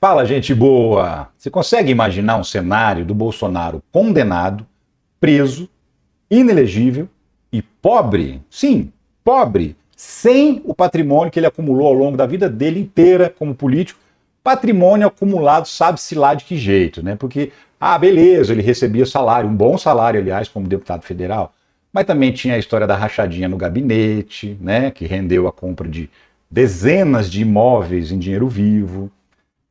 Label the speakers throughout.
Speaker 1: Fala, gente boa! Você consegue imaginar um cenário do Bolsonaro condenado, preso, inelegível e pobre? Sim, pobre, sem o patrimônio que ele acumulou ao longo da vida dele inteira como político. Patrimônio acumulado, sabe-se lá de que jeito, né? Porque, beleza, ele recebia salário, um bom salário, aliás, como deputado federal, mas também tinha a história da rachadinha no gabinete, né? Que rendeu a compra de dezenas de imóveis em dinheiro vivo.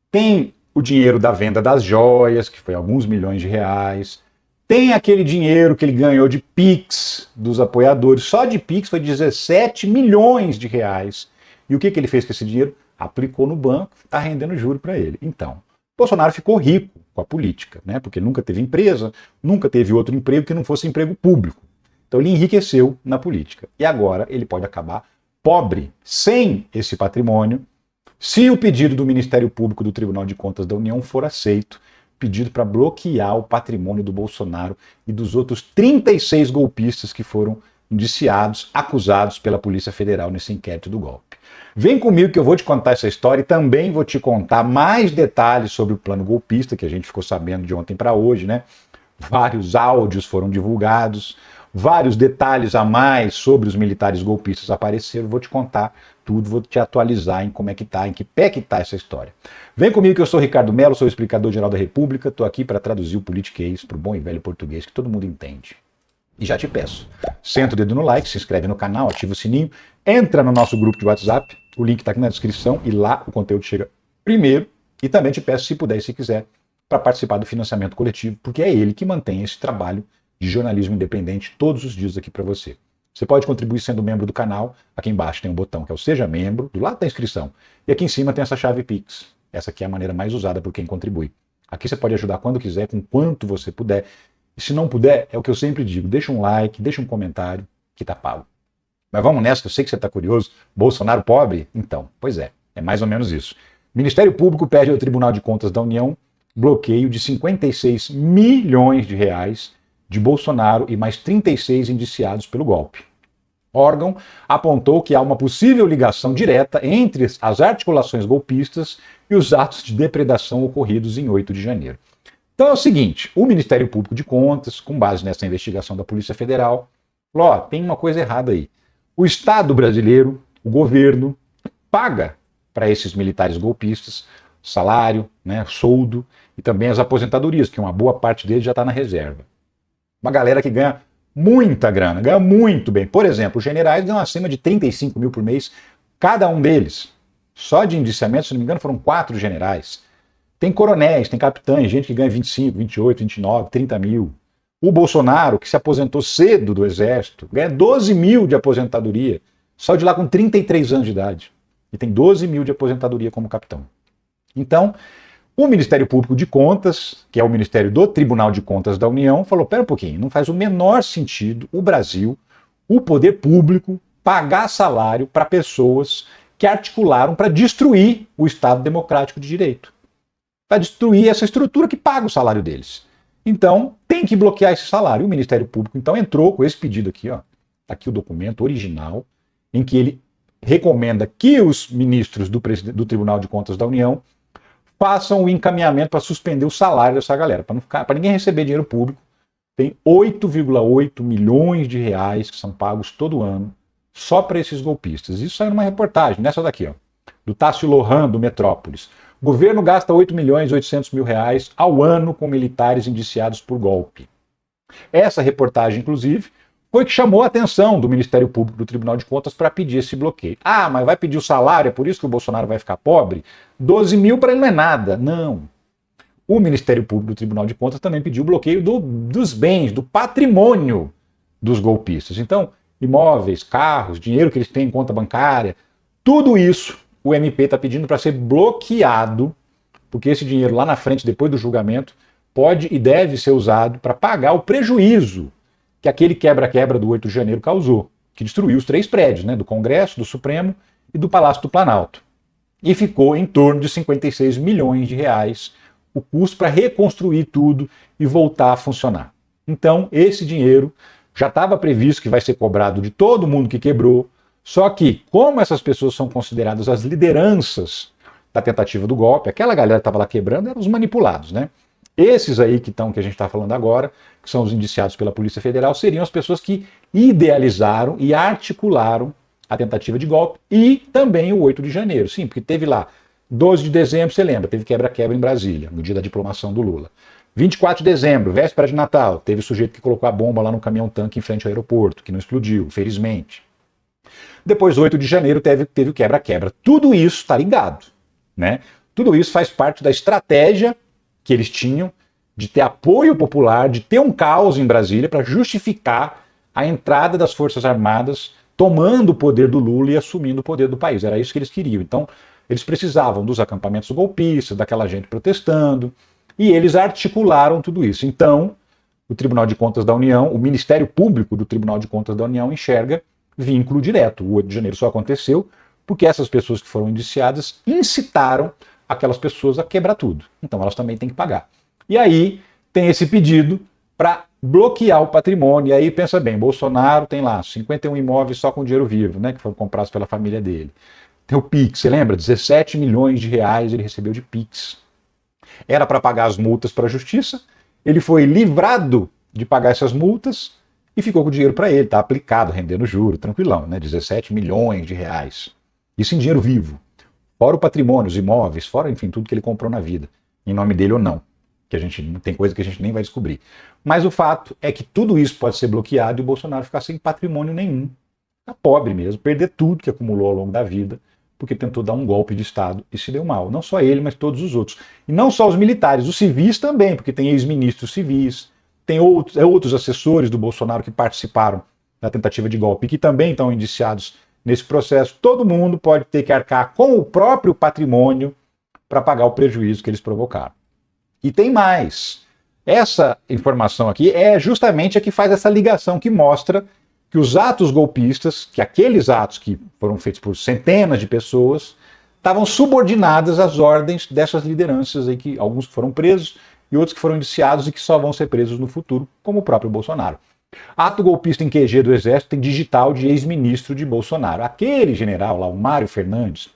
Speaker 1: Tem o dinheiro da venda das joias, que foi alguns milhões de reais. Tem aquele dinheiro que ele ganhou de Pix dos apoiadores. Só de Pix foi 17 milhões de reais. E o que ele fez com esse dinheiro? Aplicou no banco, está rendendo juro para ele. Então, Bolsonaro ficou rico com a política, né? Porque nunca teve empresa, nunca teve outro emprego que não fosse emprego público. Então ele enriqueceu na política. E agora ele pode acabar pobre, sem esse patrimônio, se o pedido do Ministério Público do Tribunal de Contas da União for aceito, pedido para bloquear o patrimônio do Bolsonaro e dos outros 36 golpistas que foram indiciados, acusados pela Polícia Federal nesse inquérito do golpe. Vem comigo que eu vou te contar essa história e também vou te contar mais detalhes sobre o plano golpista, que a gente ficou sabendo de ontem para hoje, né? Vários áudios foram divulgados, vários detalhes a mais sobre os militares golpistas apareceram. Vou te contar tudo, vou te atualizar em como é que tá, em que pé que tá essa história. Vem comigo que eu sou Ricardo Mello, sou o explicador-geral da República, tô aqui para traduzir o politiquês para o bom e velho português que todo mundo entende. E já te peço, senta o dedo no like, se inscreve no canal, ativa o sininho, entra no nosso grupo de WhatsApp, o link tá aqui na descrição e lá o conteúdo chega primeiro. E também te peço, se puder e se quiser, para participar do financiamento coletivo, porque é ele que mantém esse trabalho de jornalismo independente todos os dias aqui para você. Você pode contribuir sendo membro do canal. Aqui embaixo tem um botão que é o Seja Membro, do lado da inscrição. E aqui em cima tem essa chave Pix. Essa aqui é a maneira mais usada por quem contribui. Aqui você pode ajudar quando quiser, com quanto você puder. E se não puder, é o que eu sempre digo, deixa um like, deixa um comentário, que tá pago. Mas vamos nessa, que eu sei que você está curioso. Bolsonaro pobre? Então, pois é mais ou menos isso. Ministério Público pede ao Tribunal de Contas da União bloqueio de 56 milhões de reais de Bolsonaro e mais 36 indiciados pelo golpe. O órgão apontou que há uma possível ligação direta entre as articulações golpistas e os atos de depredação ocorridos em 8 de janeiro. Então é o seguinte, o Ministério Público de Contas, com base nessa investigação da Polícia Federal, falou, tem uma coisa errada aí. O Estado brasileiro, o governo, paga para esses militares golpistas salário, soldo e também as aposentadorias, que uma boa parte deles já está na reserva. Uma galera que ganha muita grana, ganha muito bem. Por exemplo, os generais ganham acima de 35 mil por mês, cada um deles. Só de indiciamento, se não me engano, foram 4 generais. Tem coronéis, tem capitães, gente que ganha 25, 28, 29, 30 mil. O Bolsonaro, que se aposentou cedo do Exército, ganha 12 mil de aposentadoria, só de lá com 33 anos de idade. E tem 12 mil de aposentadoria como capitão. Então, o Ministério Público de Contas, que é o Ministério do Tribunal de Contas da União, falou, pera um pouquinho, não faz o menor sentido o Brasil, o poder público, pagar salário para pessoas que articularam para destruir o Estado Democrático de Direito. Para destruir essa estrutura que paga o salário deles. Então, tem que bloquear esse salário. O Ministério Público, então, entrou com esse pedido aqui, ó. Tá aqui o documento original, em que ele recomenda que os ministros do Tribunal de Contas da União façam o encaminhamento para suspender o salário dessa galera, para ninguém receber dinheiro público. Tem 8,8 milhões de reais que são pagos todo ano só para esses golpistas. Isso saiu numa reportagem, nessa daqui, ó, do Tássio Lohan, do Metrópolis. O governo gasta 8 milhões e 800 mil reais ao ano com militares indiciados por golpe. Essa reportagem, inclusive, foi que chamou a atenção do Ministério Público do Tribunal de Contas para pedir esse bloqueio. Mas vai pedir o salário, é por isso que o Bolsonaro vai ficar pobre? 12 mil para ele não é nada. Não. O Ministério Público do Tribunal de Contas também pediu o bloqueio dos bens, do patrimônio dos golpistas. Então, imóveis, carros, dinheiro que eles têm em conta bancária, tudo isso o MP está pedindo para ser bloqueado, porque esse dinheiro lá na frente, depois do julgamento, pode e deve ser usado para pagar o prejuízo que aquele quebra-quebra do 8 de janeiro causou, que destruiu os 3 prédios, do Congresso, do Supremo e do Palácio do Planalto. E ficou em torno de 56 milhões de reais o custo para reconstruir tudo e voltar a funcionar. Então, esse dinheiro já estava previsto que vai ser cobrado de todo mundo que quebrou, só que, como essas pessoas são consideradas as lideranças da tentativa do golpe, aquela galera que estava lá quebrando eram os manipulados, né? Esses aí que a gente está falando agora, que são os indiciados pela Polícia Federal, seriam as pessoas que idealizaram e articularam a tentativa de golpe e também o 8 de janeiro. Sim, porque teve lá 12 de dezembro, você lembra, teve quebra-quebra em Brasília, no dia da diplomação do Lula. 24 de dezembro, véspera de Natal, teve o sujeito que colocou a bomba lá no caminhão-tanque em frente ao aeroporto, que não explodiu, felizmente. Depois, 8 de janeiro, teve o quebra-quebra. Tudo isso está ligado, né? Tudo isso faz parte da estratégia que eles tinham de ter apoio popular, de ter um caos em Brasília para justificar a entrada das Forças Armadas tomando o poder do Lula e assumindo o poder do país. Era isso que eles queriam. Então, eles precisavam dos acampamentos golpistas, daquela gente protestando, e eles articularam tudo isso. Então, o Tribunal de Contas da União, o Ministério Público do Tribunal de Contas da União enxerga vínculo direto. O 8 de janeiro só aconteceu porque essas pessoas que foram indiciadas incitaram aquelas pessoas a quebrar tudo. Então elas também têm que pagar. E aí tem esse pedido para bloquear o patrimônio. E aí pensa bem, Bolsonaro tem lá 51 imóveis só com dinheiro vivo, né, que foram comprados pela família dele. Tem o Pix, você lembra? 17 milhões de reais ele recebeu de Pix. Era para pagar as multas para a justiça, ele foi livrado de pagar essas multas e ficou com o dinheiro para ele, está aplicado, rendendo juro, tranquilão, né? 17 milhões de reais. Isso em dinheiro vivo. Fora o patrimônio, os imóveis, fora, enfim, tudo que ele comprou na vida, em nome dele ou não. Que a gente tem coisa que a gente nem vai descobrir. Mas o fato é que tudo isso pode ser bloqueado e o Bolsonaro ficar sem patrimônio nenhum. Ficar pobre mesmo, perder tudo que acumulou ao longo da vida, porque tentou dar um golpe de Estado e se deu mal. Não só ele, mas todos os outros. E não só os militares, os civis também, porque tem ex-ministros civis, tem outros assessores do Bolsonaro que participaram da tentativa de golpe e que também estão indiciados nesse processo. Todo mundo pode ter que arcar com o próprio patrimônio para pagar o prejuízo que eles provocaram. E tem mais. Essa informação aqui é justamente a que faz essa ligação, que mostra que os atos golpistas, que aqueles atos que foram feitos por centenas de pessoas, estavam subordinados às ordens dessas lideranças, aí, que alguns foram presos e outros que foram indiciados e que só vão ser presos no futuro, como o próprio Bolsonaro. Ato golpista em QG do Exército tem digital de ex-ministro de Bolsonaro. Aquele general lá, o Mário Fernandes,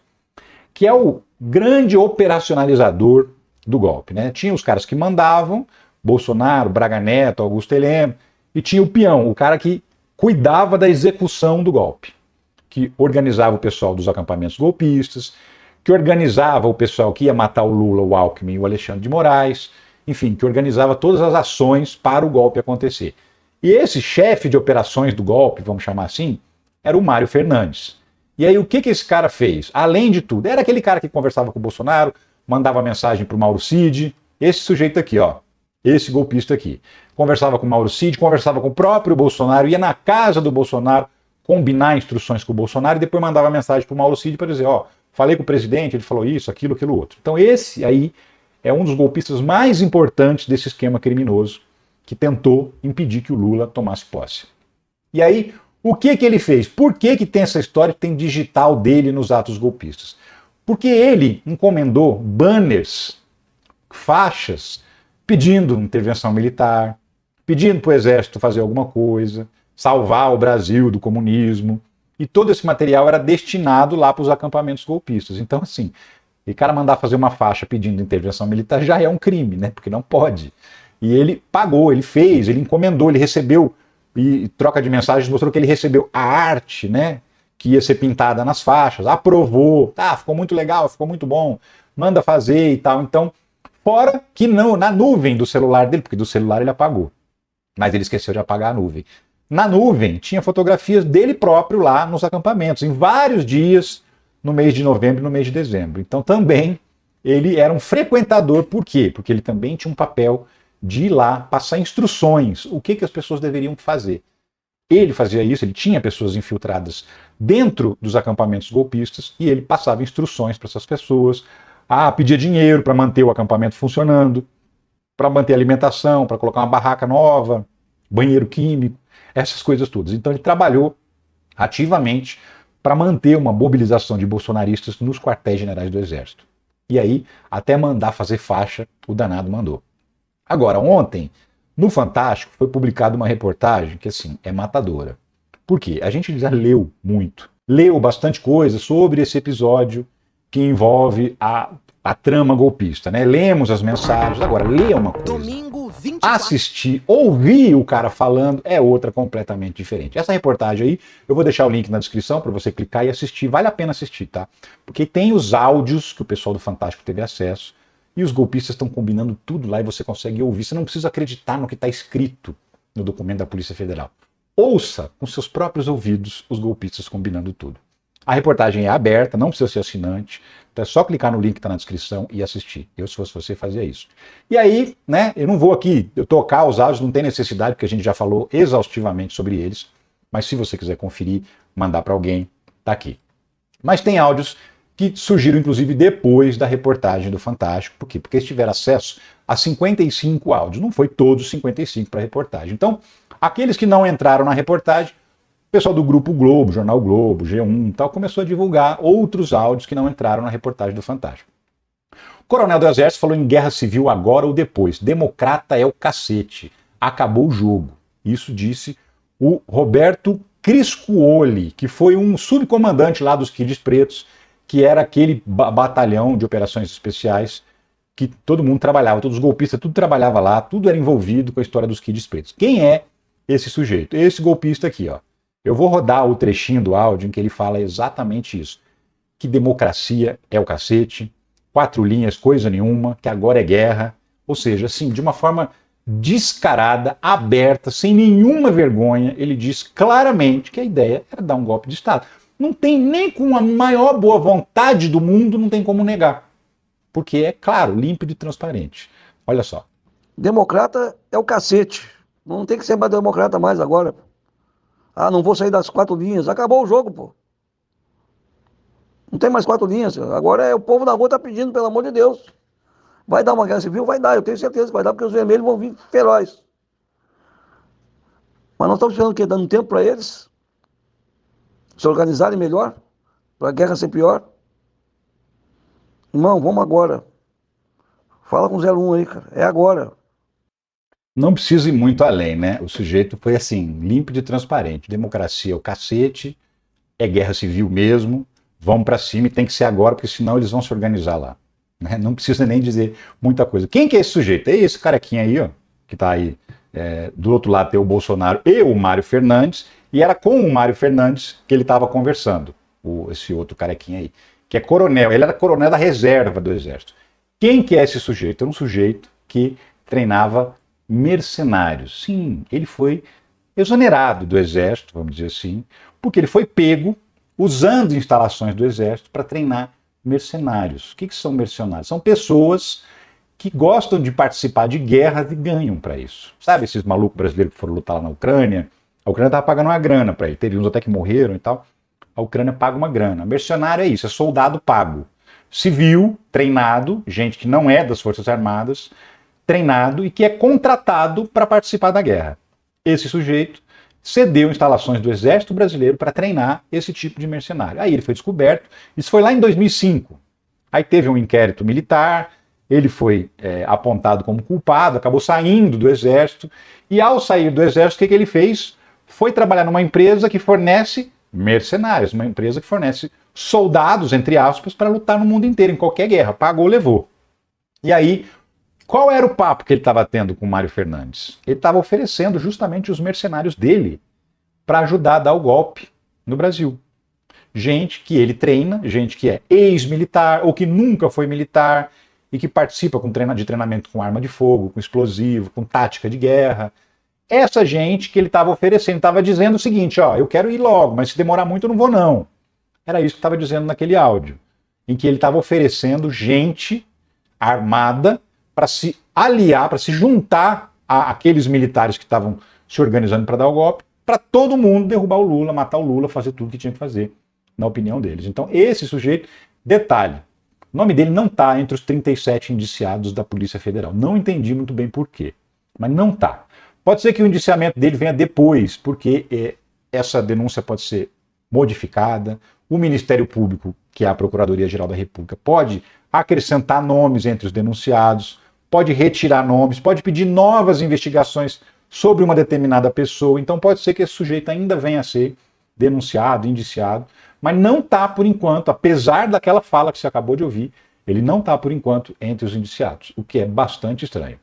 Speaker 1: que é o grande operacionalizador do golpe, né? Tinha os caras que mandavam, Bolsonaro, Braga Neto, Augusto Heleno, e tinha o peão, o cara que cuidava da execução do golpe, que organizava o pessoal dos acampamentos golpistas, que organizava o pessoal que ia matar o Lula, o Alckmin e o Alexandre de Moraes, enfim, que organizava todas as ações para o golpe acontecer. E esse chefe de operações do golpe, vamos chamar assim, era o Mário Fernandes. E aí o que esse cara fez? Além de tudo, era aquele cara que conversava com o Bolsonaro, mandava mensagem para o Mauro Cid, esse sujeito aqui, ó, esse golpista aqui. Conversava com o Mauro Cid, conversava com o próprio Bolsonaro, ia na casa do Bolsonaro combinar instruções com o Bolsonaro e depois mandava mensagem para o Mauro Cid para dizer, ó, falei com o presidente, ele falou isso, aquilo, aquilo outro. Então esse aí é um dos golpistas mais importantes desse esquema criminoso que tentou impedir que o Lula tomasse posse. E aí, o que ele fez? Por que tem essa história que tem digital dele nos atos golpistas? Porque ele encomendou banners, faixas, pedindo intervenção militar, pedindo para o exército fazer alguma coisa, salvar o Brasil do comunismo. E todo esse material era destinado lá para os acampamentos golpistas. Então, assim, o cara mandar fazer uma faixa pedindo intervenção militar já é um crime, né? Porque não pode. E ele pagou, ele fez, ele encomendou, ele recebeu, e troca de mensagens mostrou que ele recebeu a arte, né? Que ia ser pintada nas faixas, aprovou, tá, ficou muito legal, ficou muito bom, manda fazer e tal. Então, fora que não, na nuvem do celular dele, porque do celular ele apagou, mas ele esqueceu de apagar a nuvem. Na nuvem tinha fotografias dele próprio lá nos acampamentos, em vários dias, no mês de novembro e no mês de dezembro. Então também ele era um frequentador, por quê? Porque ele também tinha um papel de ir lá passar instruções, o que as pessoas deveriam fazer. Ele fazia isso, ele tinha pessoas infiltradas dentro dos acampamentos golpistas e ele passava instruções para essas pessoas, pedia dinheiro para manter o acampamento funcionando, para manter a alimentação, para colocar uma barraca nova, banheiro químico, essas coisas todas. Então ele trabalhou ativamente para manter uma mobilização de bolsonaristas nos quartéis generais do Exército. E aí, até mandar fazer faixa, o danado mandou. Agora, ontem, no Fantástico, foi publicada uma reportagem que, assim, é matadora. Por quê? A gente já leu muito, leu bastante coisa sobre esse episódio que envolve a trama golpista, né? Lemos as mensagens. Agora, ler uma coisa. Domingo 24. Assistir, ouvir o cara falando é outra completamente diferente. Essa reportagem aí, eu vou deixar o link na descrição para você clicar e assistir. Vale a pena assistir, tá? Porque tem os áudios que o pessoal do Fantástico teve acesso e os golpistas estão combinando tudo lá e você consegue ouvir. Você não precisa acreditar no que está escrito no documento da Polícia Federal. Ouça com seus próprios ouvidos os golpistas combinando tudo. A reportagem é aberta, não precisa ser assinante, então é só clicar no link que está na descrição e assistir. Eu, se fosse você, fazia isso. E aí, né, eu não vou aqui tocar os áudios, não tem necessidade, porque a gente já falou exaustivamente sobre eles, mas se você quiser conferir, mandar para alguém, tá aqui. Mas tem áudios que surgiram, inclusive, depois da reportagem do Fantástico. Por quê? Porque eles tiveram acesso a 55 áudios, não foi todos 55 para a reportagem. Então, aqueles que não entraram na reportagem, o pessoal do Grupo Globo, Jornal Globo, G1 e tal, começou a divulgar outros áudios que não entraram na reportagem do Fantástico. O coronel do Exército falou em guerra civil agora ou depois. Democrata é o cacete. Acabou o jogo. Isso disse o Roberto Criscuoli, que foi um subcomandante lá dos Kids Pretos, que era aquele batalhão de operações especiais que todo mundo trabalhava, todos os golpistas, tudo trabalhava lá, tudo era envolvido com a história dos Kids Pretos. Quem é esse sujeito? Esse golpista aqui, ó. Eu vou rodar o trechinho do áudio em que ele fala exatamente isso. Que democracia é o cacete, 4 linhas, coisa nenhuma, que agora é guerra. Ou seja, assim, de uma forma descarada, aberta, sem nenhuma vergonha, ele diz claramente que a ideia era dar um golpe de Estado. Não tem nem com a maior boa vontade do mundo, não tem como negar. Porque é claro, límpido e transparente. Olha só.
Speaker 2: Democrata é o cacete. Não tem que ser mais democrata mais agora. Ah, não vou sair das 4 linhas. Acabou o jogo, pô. Não tem mais 4 linhas. Agora é o povo da rua tá pedindo, pelo amor de Deus. Vai dar uma guerra civil? Vai dar, eu tenho certeza que vai dar, porque os vermelhos vão vir ferozes. Mas nós estamos esperando o quê? Dando tempo para eles se organizarem melhor, para a guerra ser pior. Irmão, vamos agora. Fala com o 01 aí, cara. É agora.
Speaker 1: Não precisa ir muito além, né? O sujeito foi assim, límpido e transparente. Democracia é o cacete, é guerra civil mesmo, vamos para cima e tem que ser agora, porque senão eles vão se organizar lá. Né? Não precisa nem dizer muita coisa. Quem que é esse sujeito? É esse carequinha aí, ó, que tá aí. Do outro lado tem o Bolsonaro e o Mário Fernandes, e era com o Mário Fernandes que ele estava conversando, esse outro carequinha aí, que é coronel. Ele era coronel da reserva do Exército. Quem que é esse sujeito? É um sujeito que treinava mercenários. Sim, ele foi exonerado do Exército, vamos dizer assim, porque ele foi pego usando instalações do Exército para treinar mercenários. O que são mercenários? São pessoas que gostam de participar de guerras e ganham para isso. Sabe esses malucos brasileiros que foram lutar lá na Ucrânia? A Ucrânia estava pagando uma grana para ele. Teve uns até que morreram e tal. A Ucrânia paga uma grana. Mercenário é isso, é soldado pago. Civil, treinado, gente que não é das Forças Armadas, treinado e que é contratado para participar da guerra. Esse sujeito cedeu instalações do Exército Brasileiro para treinar esse tipo de mercenário. Aí ele foi descoberto, isso foi lá em 2005. Aí teve um inquérito militar, ele foi apontado como culpado, acabou saindo do Exército, e ao sair do Exército, o que ele fez? Foi trabalhar numa empresa que fornece mercenários, uma empresa que fornece soldados, entre aspas, para lutar no mundo inteiro, em qualquer guerra. Pagou, levou. E aí, qual era o papo que ele estava tendo com o Mário Fernandes? Ele estava oferecendo justamente os mercenários dele para ajudar a dar o golpe no Brasil. Gente que ele treina, gente que é ex-militar ou que nunca foi militar e que participa de treinamento com arma de fogo, com explosivo, com tática de guerra. Essa gente que ele estava oferecendo, estava dizendo o seguinte, ó, eu quero ir logo, mas se demorar muito eu não vou não. Era isso que estava dizendo naquele áudio, em que ele estava oferecendo gente armada para se aliar, para se juntar àqueles militares que estavam se organizando para dar o golpe, para todo mundo derrubar o Lula, matar o Lula, fazer tudo que tinha que fazer, na opinião deles. Então, esse sujeito, detalhe, o nome dele não está entre os 37 indiciados da Polícia Federal. Não entendi muito bem por quê, mas não está. Pode ser que o indiciamento dele venha depois, porque essa denúncia pode ser modificada. O Ministério Público, que é a Procuradoria-Geral da República, pode acrescentar nomes entre os denunciados, pode retirar nomes, pode pedir novas investigações sobre uma determinada pessoa. Então pode ser que esse sujeito ainda venha a ser denunciado, indiciado, Mas não está, por enquanto, apesar daquela fala que você acabou de ouvir, ele não está, por enquanto, entre os indiciados, o que é bastante estranho.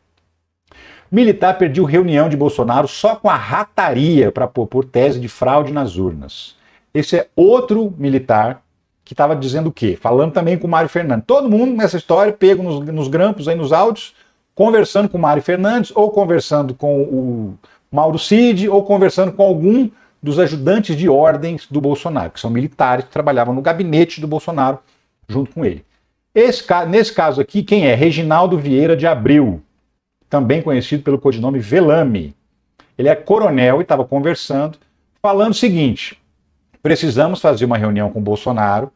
Speaker 1: Militar pediu reunião de Bolsonaro só com a rataria para propor tese de fraude nas urnas. Esse é outro militar que estava dizendo o quê? Falando também com o Mário Fernandes. Todo mundo nessa história, pego nos grampos, aí nos áudios, conversando com o Mário Fernandes, ou conversando com o Mauro Cid, ou conversando com algum dos ajudantes de ordens do Bolsonaro, que são militares que trabalhavam no gabinete do Bolsonaro junto com ele. Nesse caso aqui, quem é? Reginaldo Vieira de Abreu, também conhecido pelo codinome Velame. Ele é coronel e estava conversando, falando o seguinte: precisamos fazer uma reunião com o Bolsonaro,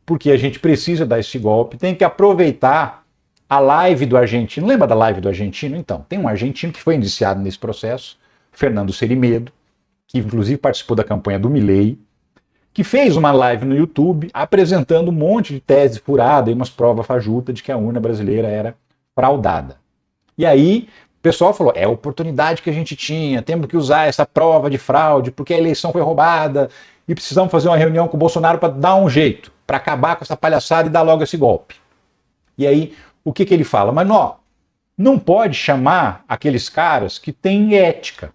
Speaker 1: porque a gente precisa dar esse golpe, tem que aproveitar a live do argentino. Lembra da live do argentino? Então, tem um argentino que foi indiciado nesse processo, Fernando Serimedo, que inclusive participou da campanha do Milei, que fez uma live no YouTube apresentando um monte de tese furada e umas provas fajutas de que a urna brasileira era fraudada. E aí o pessoal falou, é a oportunidade que a gente tinha, temos que usar essa prova de fraude, porque a eleição foi roubada e precisamos fazer uma reunião com o Bolsonaro para dar um jeito, para acabar com essa palhaçada e dar logo esse golpe. E aí, o que ele fala? Mas não pode chamar aqueles caras que têm ética,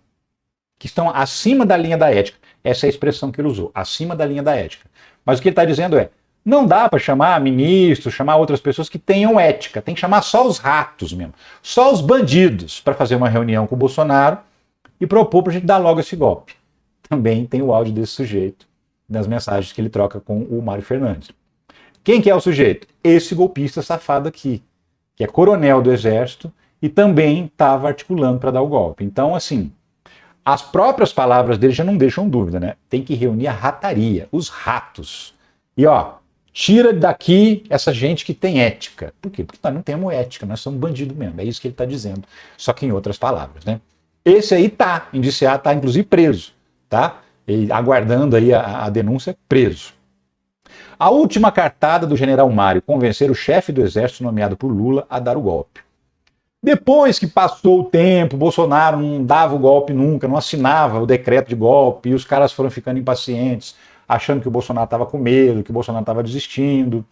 Speaker 1: que estão acima da linha da ética. Essa é a expressão que ele usou, acima da linha da ética. Mas o que ele está dizendo é, não dá para chamar ministros, chamar outras pessoas que tenham ética, tem que chamar só os ratos mesmo, só os bandidos para fazer uma reunião com o Bolsonaro e propor para a gente dar logo esse golpe. Também tem o áudio desse sujeito, das mensagens que ele troca com o Mário Fernandes. Quem que é o sujeito? Esse golpista safado aqui, que é coronel do Exército e também estava articulando para dar o golpe. Então, assim, as próprias palavras dele já não deixam dúvida, né? Tem que reunir a rataria, os ratos. E ó, tira daqui essa gente que tem ética. Por quê? Porque nós não temos ética, nós somos bandidos mesmo. É isso que ele está dizendo, só que em outras palavras, né? Esse aí tá indiciado, tá inclusive preso, tá? E aguardando aí a denúncia, preso. A última cartada do general Mário, convencer o chefe do Exército nomeado por Lula a dar o golpe. Depois que passou o tempo, Bolsonaro não dava o golpe nunca, não assinava o decreto de golpe, e os caras foram ficando impacientes, achando que o Bolsonaro estava com medo, que o Bolsonaro estava desistindo.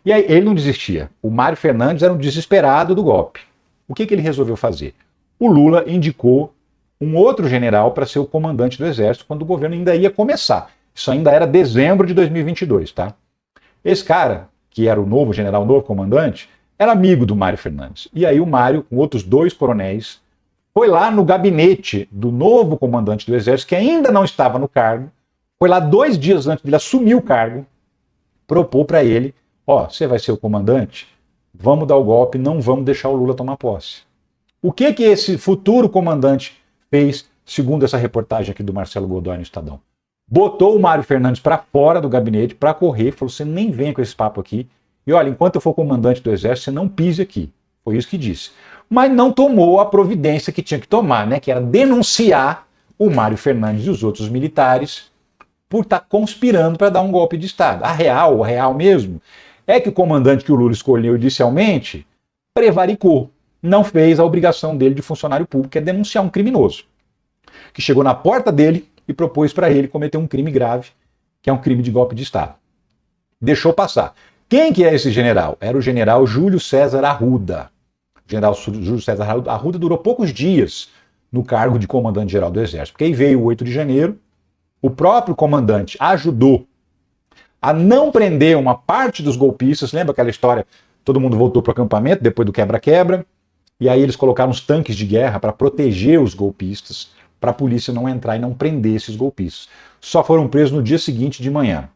Speaker 1: E aí ele não desistia. O Mário Fernandes era um desesperado do golpe. O que ele resolveu fazer? O Lula indicou um outro general para ser o comandante do Exército quando o governo ainda ia começar. Isso ainda era dezembro de 2022, tá? Esse cara, que era o novo general, o novo comandante, era amigo do Mário Fernandes. E aí o Mário, com outros 2 coronéis, foi lá no gabinete do novo comandante do Exército, que ainda não estava no cargo, foi lá 2 dias antes dele assumir o cargo, propôs para ele, ó, você vai ser o comandante, vamos dar o golpe, não vamos deixar o Lula tomar posse. O que esse futuro comandante fez, segundo essa reportagem aqui do Marcelo Godoy no Estadão? Botou o Mário Fernandes para fora do gabinete para correr, falou, você nem venha com esse papo aqui, e olha, enquanto eu for comandante do Exército, você não pise aqui. Foi isso que disse. Mas não tomou a providência que tinha que tomar, né? Que era denunciar o Mário Fernandes e os outros militares por estar conspirando para dar um golpe de Estado. A real mesmo, é que o comandante que o Lula escolheu inicialmente prevaricou. Não fez a obrigação dele de funcionário público, que é denunciar um criminoso, que chegou na porta dele e propôs para ele cometer um crime grave, que é um crime de golpe de Estado. Deixou passar. Quem que é esse general? Era o general Júlio César Arruda. O general Júlio César Arruda durou poucos dias no cargo de comandante-geral do Exército, porque aí veio o 8 de janeiro, o próprio comandante ajudou a não prender uma parte dos golpistas, lembra aquela história, todo mundo voltou para o acampamento depois do quebra-quebra, e aí eles colocaram os tanques de guerra para proteger os golpistas, para a polícia não entrar e não prender esses golpistas. Só foram presos no dia seguinte de manhã.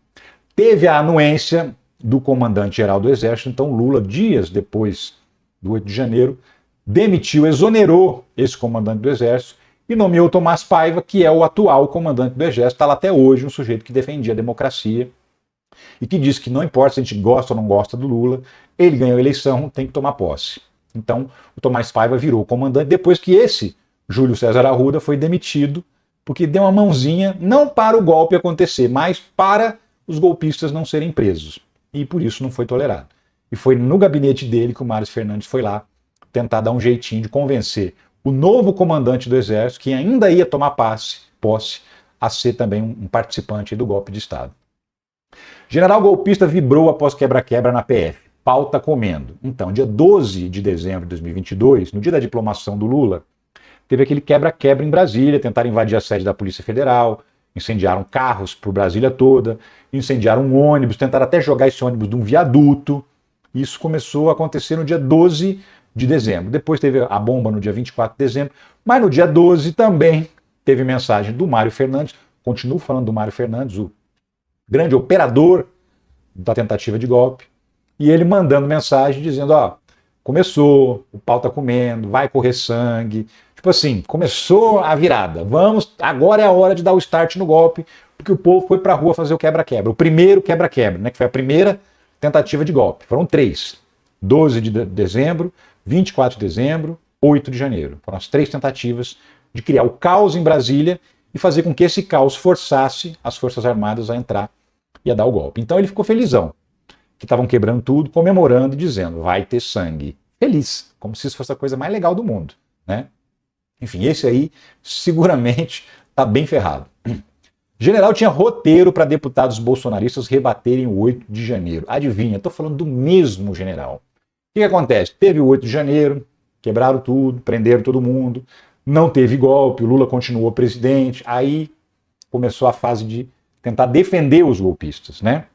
Speaker 1: Teve a anuência do comandante-geral do Exército, então Lula, dias depois do 8 de janeiro, demitiu, exonerou esse comandante do Exército e nomeou Tomás Paiva, que é o atual comandante do Exército, está lá até hoje, um sujeito que defendia a democracia e que disse que não importa se a gente gosta ou não gosta do Lula, ele ganhou a eleição, tem que tomar posse. Então, o Tomás Paiva virou comandante depois que esse Júlio César Arruda foi demitido, porque deu uma mãozinha, não para o golpe acontecer, mas para os golpistas não serem presos. E por isso não foi tolerado. E foi no gabinete dele que o Mário Fernandes foi lá tentar dar um jeitinho de convencer o novo comandante do Exército, que ainda ia tomar posse, a ser também um participante do golpe de Estado. General golpista vibrou após quebra-quebra na PF. Pauta comendo. Então, dia 12 de dezembro de 2022, no dia da diplomação do Lula, teve aquele quebra-quebra em Brasília, tentaram invadir a sede da Polícia Federal, incendiaram carros por Brasília toda, incendiaram um ônibus, tentaram até jogar esse ônibus de um viaduto. Isso começou a acontecer no dia 12 de dezembro. Depois teve a bomba no dia 24 de dezembro, mas no dia 12 também teve mensagem do Mário Fernandes, continuo falando do Mário Fernandes, o grande operador da tentativa de golpe, e ele mandando mensagem dizendo, ó, começou, o pau tá comendo, vai correr sangue. Tipo assim, começou a virada. Vamos, agora é a hora de dar o start no golpe, porque o povo foi pra rua fazer o quebra-quebra. O primeiro quebra-quebra, né, que foi a primeira tentativa de golpe. Foram 3. 12 de dezembro, 24 de dezembro, 8 de janeiro. Foram as 3 tentativas de criar o caos em Brasília e fazer com que esse caos forçasse as Forças Armadas a entrar e a dar o golpe. Então ele ficou felizão, que estavam quebrando tudo, comemorando e dizendo, vai ter sangue. Feliz, como se isso fosse a coisa mais legal do mundo, né? Enfim, esse aí seguramente está bem ferrado. General tinha roteiro para deputados bolsonaristas rebaterem o 8 de janeiro. Adivinha, estou falando do mesmo general. O que acontece? Teve o 8 de janeiro, quebraram tudo, prenderam todo mundo, não teve golpe, o Lula continuou presidente, aí começou a fase de tentar defender os golpistas, né?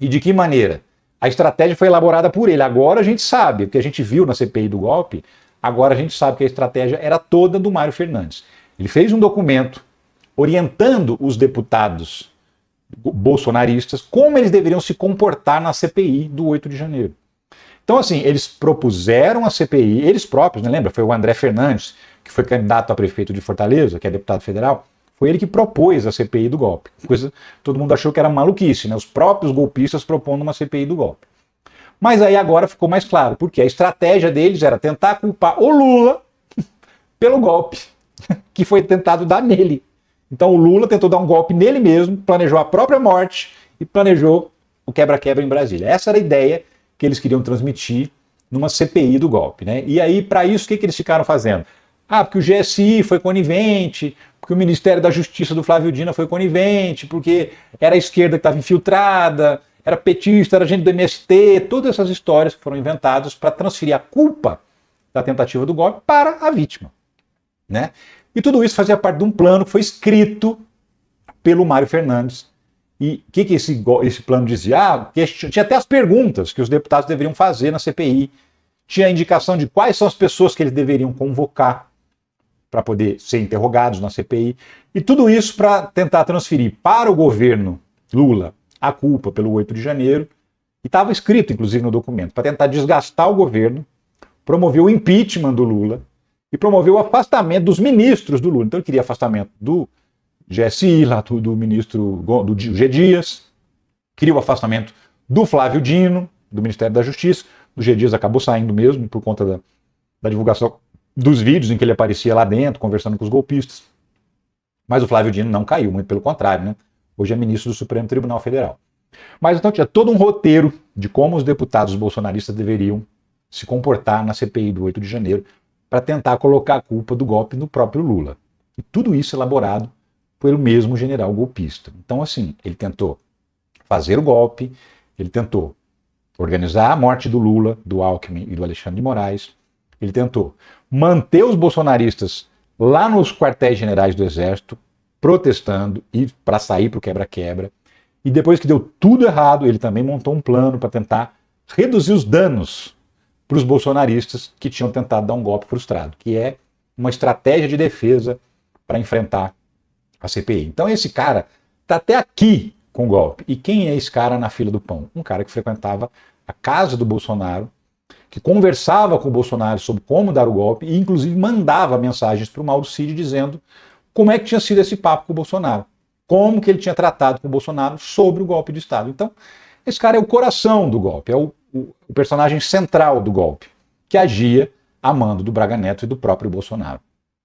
Speaker 1: E de que maneira? A estratégia foi elaborada por ele. Agora a gente sabe, o que a gente viu na CPI do golpe, agora a gente sabe que a estratégia era toda do Mário Fernandes. Ele fez um documento orientando os deputados bolsonaristas como eles deveriam se comportar na CPI do 8 de janeiro. Então, assim, eles propuseram a CPI, eles próprios, né? Lembra? Foi o André Fernandes, que foi candidato a prefeito de Fortaleza, que é deputado federal, foi ele que propôs a CPI do golpe. Coisa todo mundo achou que era maluquice, né? Os próprios golpistas propondo uma CPI do golpe. Mas aí agora ficou mais claro, porque a estratégia deles era tentar culpar o Lula pelo golpe que foi tentado dar nele. Então o Lula tentou dar um golpe nele mesmo, planejou a própria morte e planejou o quebra-quebra em Brasília. Essa era a ideia que eles queriam transmitir numa CPI do golpe, né? E aí, para isso, o que eles ficaram fazendo? Ah, porque o GSI foi conivente, porque o Ministério da Justiça do Flávio Dino foi conivente, porque era a esquerda que estava infiltrada, era petista, era gente do MST, todas essas histórias que foram inventadas para transferir a culpa da tentativa do golpe para a vítima, né? E tudo isso fazia parte de um plano que foi escrito pelo Mário Fernandes. E o que esse plano dizia? Ah, tinha até as perguntas que os deputados deveriam fazer na CPI, tinha a indicação de quais são as pessoas que eles deveriam convocar para poder ser interrogados na CPI, e tudo isso para tentar transferir para o governo Lula a culpa pelo 8 de janeiro, e estava escrito, inclusive, no documento, para tentar desgastar o governo, promover o impeachment do Lula e promover o afastamento dos ministros do Lula. Então ele queria afastamento do GSI, lá do ministro do G. Dias, queria o afastamento do Flávio Dino, do Ministério da Justiça. O G. Dias acabou saindo mesmo por conta da divulgação dos vídeos em que ele aparecia lá dentro, conversando com os golpistas. Mas o Flávio Dino não caiu, muito pelo contrário, né? Hoje é ministro do Supremo Tribunal Federal. Mas então tinha todo um roteiro de como os deputados bolsonaristas deveriam se comportar na CPI do 8 de janeiro para tentar colocar a culpa do golpe no próprio Lula. E tudo isso elaborado pelo mesmo general golpista. Então, assim, ele tentou fazer o golpe, ele tentou organizar a morte do Lula, do Alckmin e do Alexandre de Moraes, ele tentou manter os bolsonaristas lá nos quartéis generais do Exército, protestando e para sair para o quebra-quebra. E depois que deu tudo errado, ele também montou um plano para tentar reduzir os danos para os bolsonaristas que tinham tentado dar um golpe frustrado, que é uma estratégia de defesa para enfrentar a CPI. Então esse cara está até aqui com o golpe. E quem é esse cara na fila do pão? Um cara que frequentava a casa do Bolsonaro, que conversava com o Bolsonaro sobre como dar o golpe e inclusive mandava mensagens para o Mauro Cid dizendo como é que tinha sido esse papo com o Bolsonaro, como que ele tinha tratado com o Bolsonaro sobre o golpe de Estado. Então esse cara é o coração do golpe, é o personagem central do golpe, que agia a mando do Braga Neto e do próprio Bolsonaro.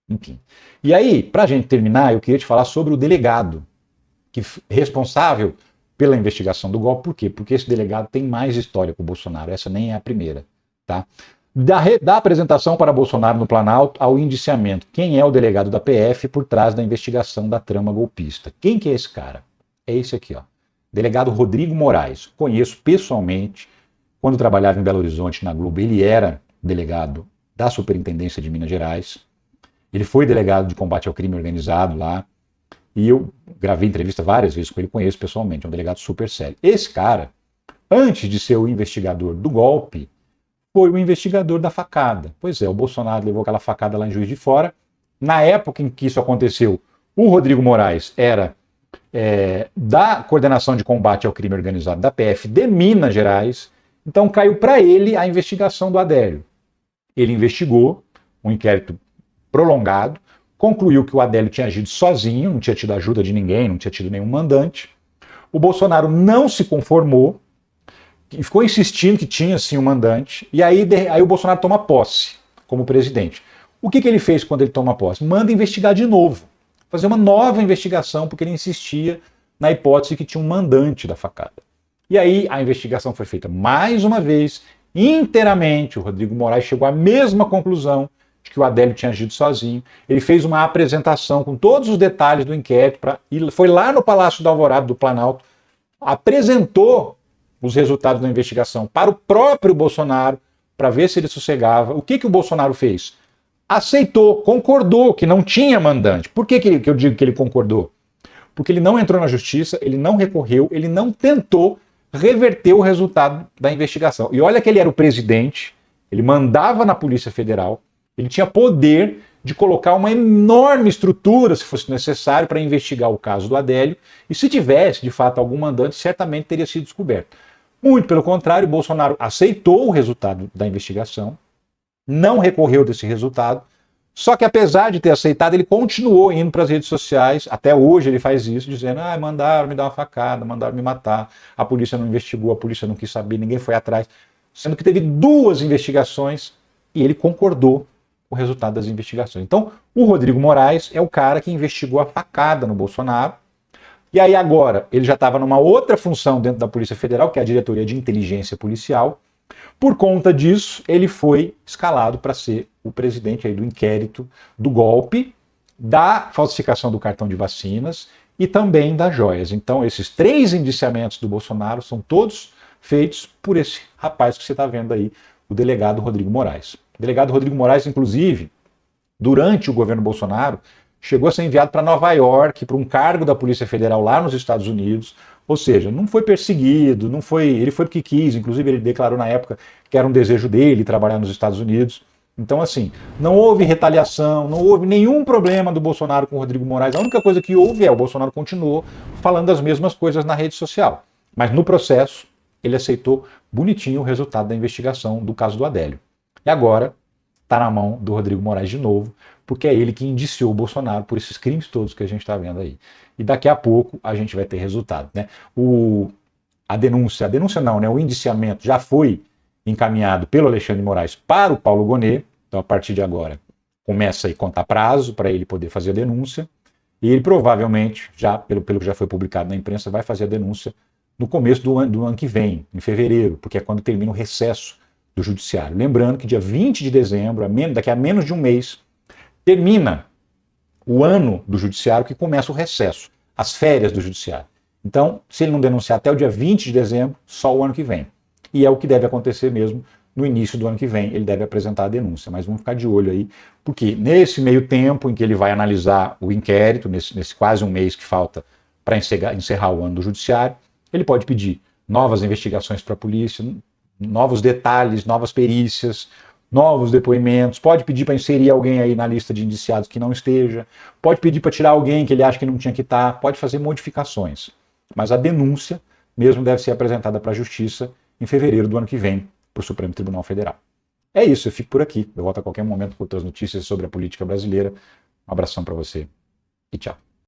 Speaker 1: Enfim. E aí, para a gente terminar, eu queria te falar sobre o delegado responsável pela investigação do golpe. Por quê? Porque esse delegado tem mais história com o Bolsonaro, essa nem é a primeira. Tá? Da apresentação para Bolsonaro no Planalto ao indiciamento. Quem é o delegado da PF por trás da investigação da trama golpista? Quem que é esse cara? É esse aqui, ó. Delegado Rodrigo Moraes, conheço pessoalmente, quando trabalhava em Belo Horizonte, na Globo, ele era delegado da Superintendência de Minas Gerais, ele foi delegado de combate ao crime organizado lá, e eu gravei entrevista várias vezes com ele, conheço pessoalmente, é um delegado super sério. Esse cara, antes de ser o investigador do golpe, foi o investigador da facada. Pois é, o Bolsonaro levou aquela facada lá em Juiz de Fora. Na época em que isso aconteceu, o Rodrigo Moraes era da Coordenação de Combate ao Crime Organizado da PF de Minas Gerais, então caiu para ele a investigação do Adélio. Ele investigou, um inquérito prolongado, concluiu que o Adélio tinha agido sozinho, não tinha tido ajuda de ninguém, não tinha tido nenhum mandante. O Bolsonaro não se conformou, e ficou insistindo que tinha sim um mandante, e aí o Bolsonaro toma posse como presidente. O que ele fez quando ele toma posse? Manda investigar de novo, fazer uma nova investigação, porque ele insistia na hipótese que tinha um mandante da facada. E aí a investigação foi feita mais uma vez, inteiramente. O Rodrigo Moraes chegou à mesma conclusão de que o Adélio tinha agido sozinho. Ele fez uma apresentação com todos os detalhes do inquérito, foi lá no Palácio da Alvorada do Planalto, apresentou os resultados da investigação para o próprio Bolsonaro, para ver se ele sossegava. O que o Bolsonaro fez? Aceitou, concordou que não tinha mandante. Por que eu digo que ele concordou? Porque ele não entrou na justiça, ele não recorreu, ele não tentou reverter o resultado da investigação. E olha que ele era o presidente, ele mandava na Polícia Federal, ele tinha poder de colocar uma enorme estrutura, se fosse necessário, para investigar o caso do Adélio, e se tivesse, de fato, algum mandante, certamente teria sido descoberto. Muito pelo contrário, o Bolsonaro aceitou o resultado da investigação, não recorreu desse resultado, só que apesar de ter aceitado, ele continuou indo para as redes sociais, até hoje ele faz isso, dizendo, mandaram me dar uma facada, mandaram me matar, a polícia não investigou, a polícia não quis saber, ninguém foi atrás, sendo que teve 2 investigações e ele concordou com o resultado das investigações. Então, o Rodrigo Moraes é o cara que investigou a facada no Bolsonaro, e aí agora ele já estava numa outra função dentro da Polícia Federal, que é a Diretoria de Inteligência Policial. Por conta disso, ele foi escalado para ser o presidente aí do inquérito do golpe, da falsificação do cartão de vacinas e também das joias. Então, esses 3 indiciamentos do Bolsonaro são todos feitos por esse rapaz que você está vendo aí, o delegado Rodrigo Moraes. O delegado Rodrigo Moraes, inclusive, durante o governo Bolsonaro, chegou a ser enviado para Nova York, para um cargo da Polícia Federal lá nos Estados Unidos, ou seja, não foi perseguido, ele foi porque quis, inclusive ele declarou na época que era um desejo dele trabalhar nos Estados Unidos. Então, assim, não houve retaliação, não houve nenhum problema do Bolsonaro com o Rodrigo Moraes. A única coisa que houve o Bolsonaro continuou falando as mesmas coisas na rede social. Mas no processo, ele aceitou bonitinho o resultado da investigação do caso do Adélio. E agora está na mão do Rodrigo Moraes de novo, porque é ele que indiciou o Bolsonaro por esses crimes todos que a gente está vendo aí. E daqui a pouco a gente vai ter resultado, né? A denúncia não, né? O indiciamento já foi encaminhado pelo Alexandre de Moraes para o Paulo Gonet, então a partir de agora começa a contar prazo para ele poder fazer a denúncia, e ele provavelmente, já pelo que já foi publicado na imprensa, vai fazer a denúncia no começo do ano que vem, em fevereiro, porque é quando termina o recesso do Judiciário. Lembrando que dia 20 de dezembro, daqui a menos de um mês, termina o ano do Judiciário, que começa o recesso, as férias do Judiciário. Então, se ele não denunciar até o dia 20 de dezembro, só o ano que vem. E é o que deve acontecer mesmo no início do ano que vem, ele deve apresentar a denúncia. Mas vamos ficar de olho aí, porque nesse meio tempo em que ele vai analisar o inquérito, nesse quase um mês que falta para encerrar o ano do Judiciário, ele pode pedir novas investigações para a polícia, novos detalhes, novas perícias, novos depoimentos, pode pedir para inserir alguém aí na lista de indiciados que não esteja, pode pedir para tirar alguém que ele acha que não tinha que estar, pode fazer modificações. Mas a denúncia mesmo deve ser apresentada para a Justiça em fevereiro do ano que vem, para o Supremo Tribunal Federal. É isso, eu fico por aqui. Eu volto a qualquer momento com outras notícias sobre a política brasileira. Um abração para você e tchau.